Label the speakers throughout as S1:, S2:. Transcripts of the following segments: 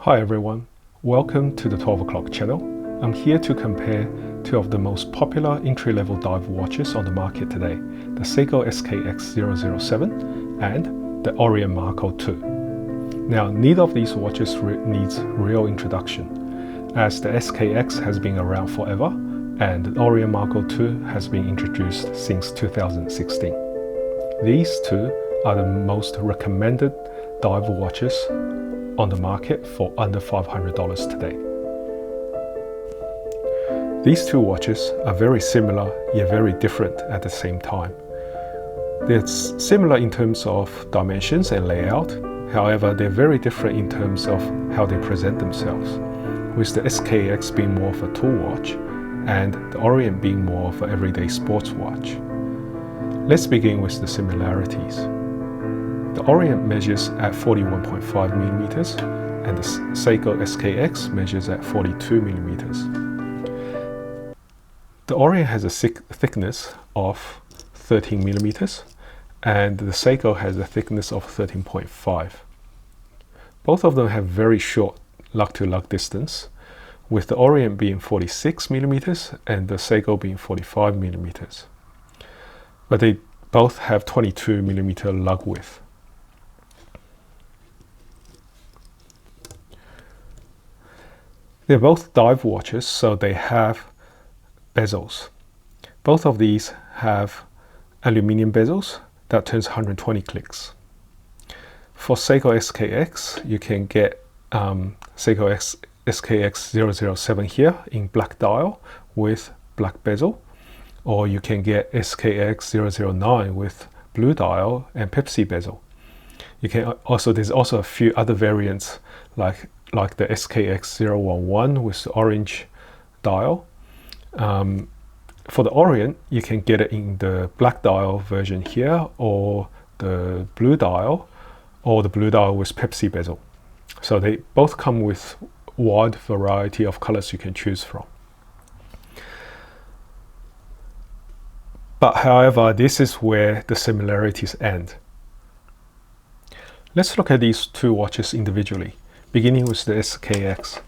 S1: Hi everyone, welcome to the 12 o'clock channel. I'm here to compare two of the most popular entry-level dive watches on the market today, the Seiko SKX007 and the Orient Mako 2. Now, neither of these watches needs real introduction, as the SKX has been around forever and the Orient Mako 2 has been introduced since 2016. These two are the most recommended dive watches on the market for under $500 today. These two watches are very similar yet very different at the same time. They're similar in terms of dimensions and layout, however they're very different in terms of how they present themselves, with the SKX being more of a tool watch and the Orient being more of an everyday sports watch. Let's begin with the similarities. The Orient measures at 41.5 millimeters and the Seiko SKX measures at 42 millimeters. The Orient has a thickness of 13 millimeters and the Seiko has a thickness of 13.5. Both of them have very short lug-to-lug distance, with the Orient being 46 millimeters and the Seiko being 45 millimeters. But they both have 22 millimeter lug width. They're both dive watches, so they have bezels. Both of these have aluminium bezels that turns 120 clicks. For Seiko SKX, you can get Seiko SKX007 here in black dial with black bezel, or you can get SKX009 with blue dial and Pepsi bezel. You can also, there's also a few other variants like the SKX011 with the orange dial. For the Orient, you can get it in the black dial version here, or the blue dial with Pepsi bezel. So they both come with wide variety of colors you can choose from. But however, this is where the similarities end. Let's look at these two watches individually, beginning with the SKX.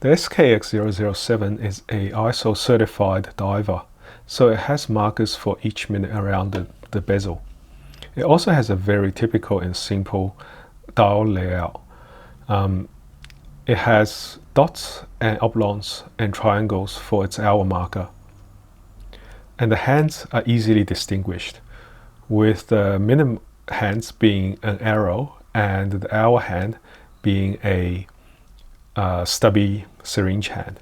S1: The SKX007 is a ISO certified diver, so it has markers for each minute around the bezel. It also has a very typical and simple dial layout. It has dots and oblongs and triangles for its hour marker. And the hands are easily distinguished, with the minute hands being an arrow and the hour hand being a stubby syringe hand.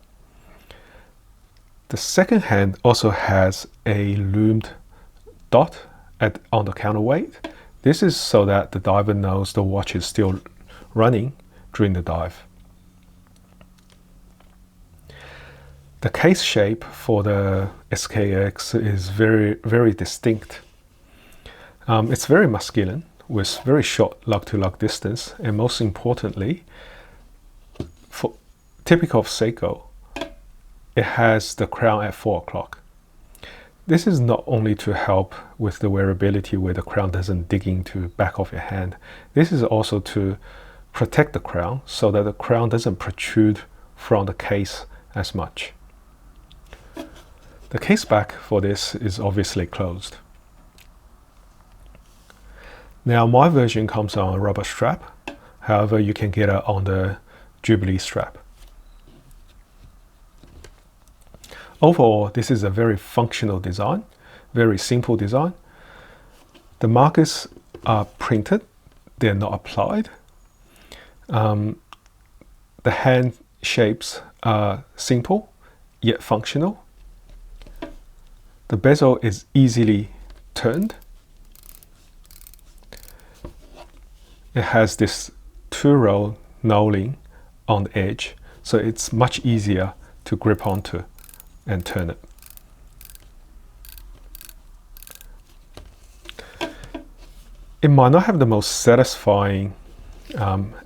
S1: The second hand also has a loomed dot on the counterweight. This is so that the diver knows the watch is still running during the dive. The case shape for the SKX is very distinct. It's very masculine with very short lug-to-lug distance, and most importantly, typical of Seiko, it has the crown at 4 o'clock. This is not only to help with the wearability where the crown doesn't dig into the back of your hand. This is also to protect the crown so that the crown doesn't protrude from the case as much. The case back for this is obviously closed. Now my version comes on a rubber strap, however you can get it on the Jubilee strap. Overall, this is a very functional design, very simple design. The markers are printed, they're not applied. The hand shapes are simple yet functional. The bezel is easily turned. It has this 2-row knurling on the edge, so it's much easier to grip onto and turn it. It might not have the most satisfying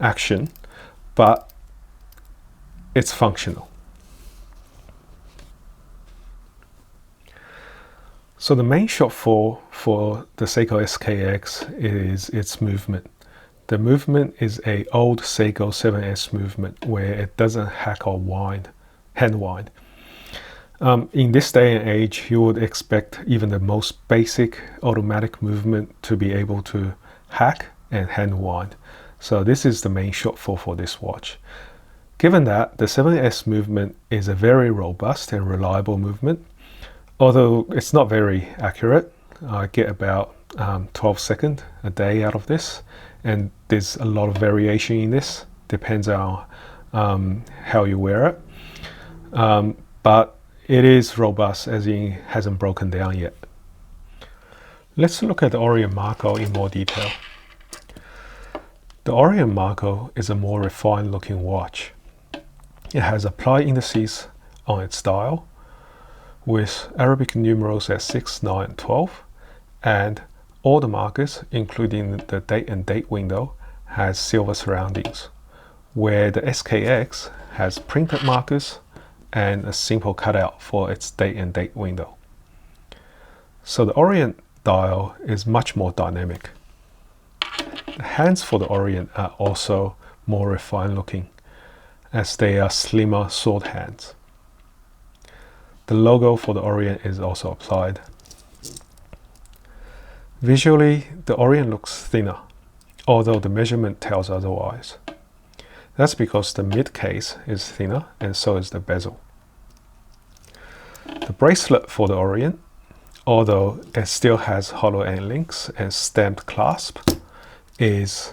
S1: action, but it's functional. So the main shortfall for the Seiko SKX is its movement. The movement is a old Seiko 7S movement where it doesn't hack or hand wind. In this day and age, you would expect even the most basic automatic movement to be able to hack and hand wind. So this is the main shortfall for this watch. Given that, the 7S movement is a very robust and reliable movement, although it's not very accurate. I get about 12 seconds a day out of this, and there's a lot of variation in this, depends on how you wear it. But it is robust, as in hasn't broken down yet. Let's look at the Orient Mako in more detail. The Orient Mako is a more refined looking watch. It has applied indices on its dial with Arabic numerals at 6, 9, and 12, and all the markers, including the date and date window, has silver surroundings, where the SKX has printed markers and a simple cutout for its date and date window. So the Orient dial is much more dynamic. The hands for the Orient are also more refined looking, as they are slimmer sword hands. The logo for the Orient is also applied. Visually, the Orient looks thinner, although the measurement tells otherwise. That's because the mid case is thinner and so is the bezel. The bracelet for the Orient, although it still has hollow end links and stamped clasp, is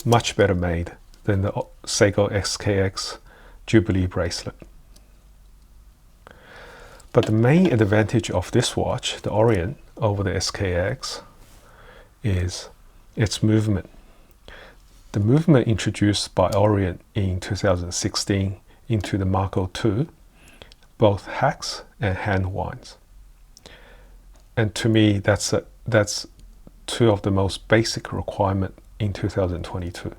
S1: much better made than the Seiko SKX Jubilee bracelet. But the main advantage of this watch, the Orient, over the SKX is its movement. The movement introduced by Orient in 2016 into the Mako 2 both hacks and hand winds. And to me, that's two of the most basic requirements in 2022.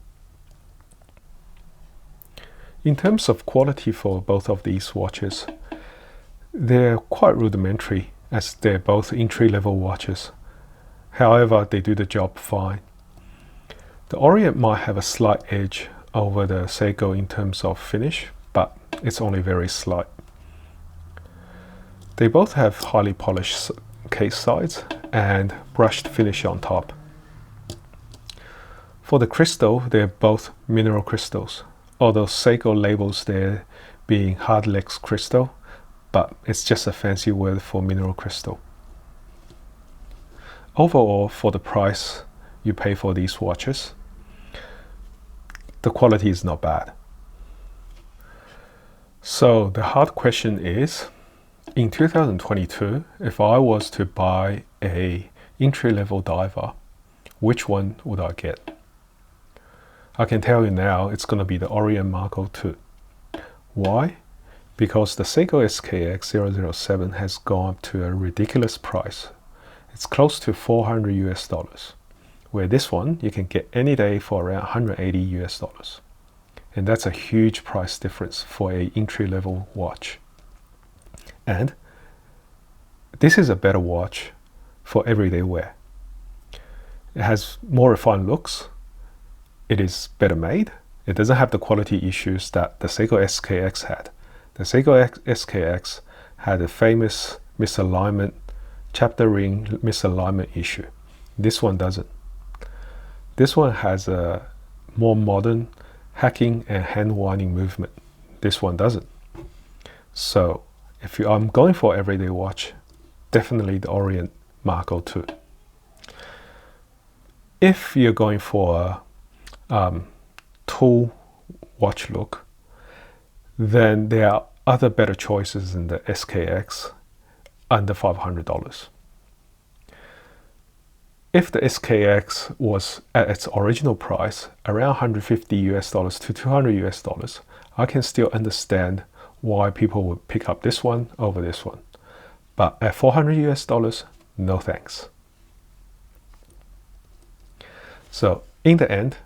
S1: In terms of quality for both of these watches, they're quite rudimentary, as they're both entry-level watches. However, they do the job fine. The Orient might have a slight edge over the Seiko in terms of finish, but it's only very slight. They both have highly polished case sides and brushed finish on top. For the crystal, they're both mineral crystals, although Seiko labels their being hardlex crystal, but it's just a fancy word for mineral crystal. Overall, for the price you pay for these watches, the quality is not bad. So the hard question is, in 2022, if I was to buy a entry-level diver, which one would I get? I can tell you now, it's going to be the Orient Mako 2. Why? Because the Seiko SKX007 has gone up to a ridiculous price. It's close to $400 US, where this one you can get any day for around $180 US. And that's a huge price difference for a entry-level watch. And this is a better watch for everyday wear. It has more refined looks. It is better made. It doesn't have the quality issues that the Seiko SKX had. The Seiko SKX had a famous misalignment, chapter ring misalignment issue. This one doesn't. This one has a more modern hacking and hand winding movement. This one doesn't. So if I'm going for everyday watch, definitely the Orient Mako 2. If you're going for a tool watch look, then there are other better choices in the SKX under $500. If the SKX was at its original price, around $150 US to $200 US, I can still understand why people would pick up this one over this one. But at $400 US, no thanks. So in the end,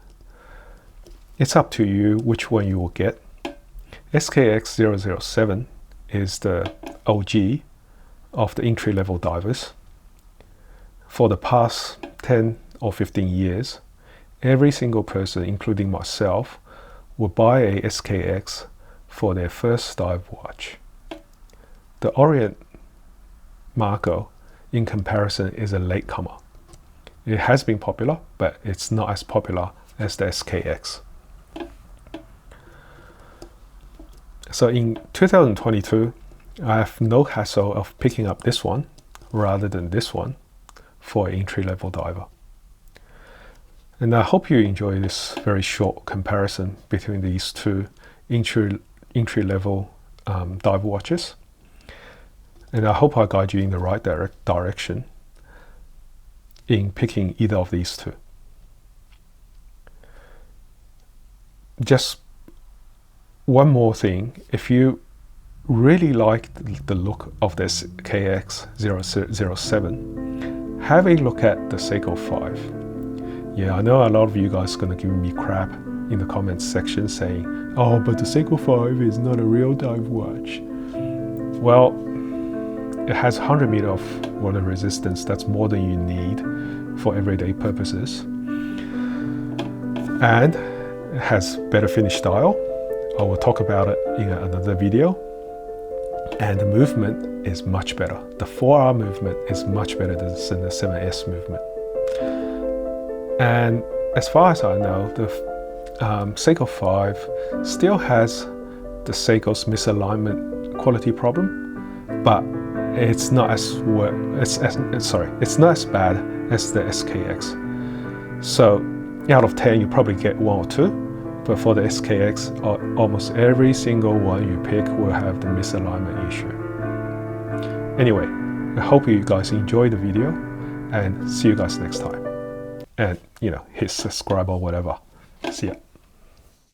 S1: it's up to you which one you will get. SKX007 is the OG of the entry-level divers. For the past 10 or 15 years, every single person, including myself, would buy a SKX for their first dive watch. The Orient Mako, in comparison, is a latecomer. It has been popular, but it's not as popular as the SKX. So in 2022, I have no hassle of picking up this one rather than this one for an entry-level diver. And I hope you enjoy this very short comparison between these two entry-level dive watches. And I hope I guide you in the right direction in picking either of these two. Just one more thing, if you really like the look of this SKX007, have a look at the Seiko 5. Yeah, I know a lot of you guys are going to give me crap in the comments section saying, oh, but the Seiko 5 is not a real dive watch. Well, it has 100 meters of water resistance. That's more than you need for everyday purposes. And it has better finish style. I will talk about it in another video. And the movement is much better. The 4-hour movement is much better than the 7S movement. And as far as I know, the Seiko 5 still has the Seiko's misalignment quality problem, but it's not as it's not as bad as the SKX. So out of 10, you probably get 1 or 2, but for the SKX, almost every single one you pick will have the misalignment issue. Anyway, I hope you guys enjoyed the video, and see you guys next time. And hit subscribe or whatever. See ya.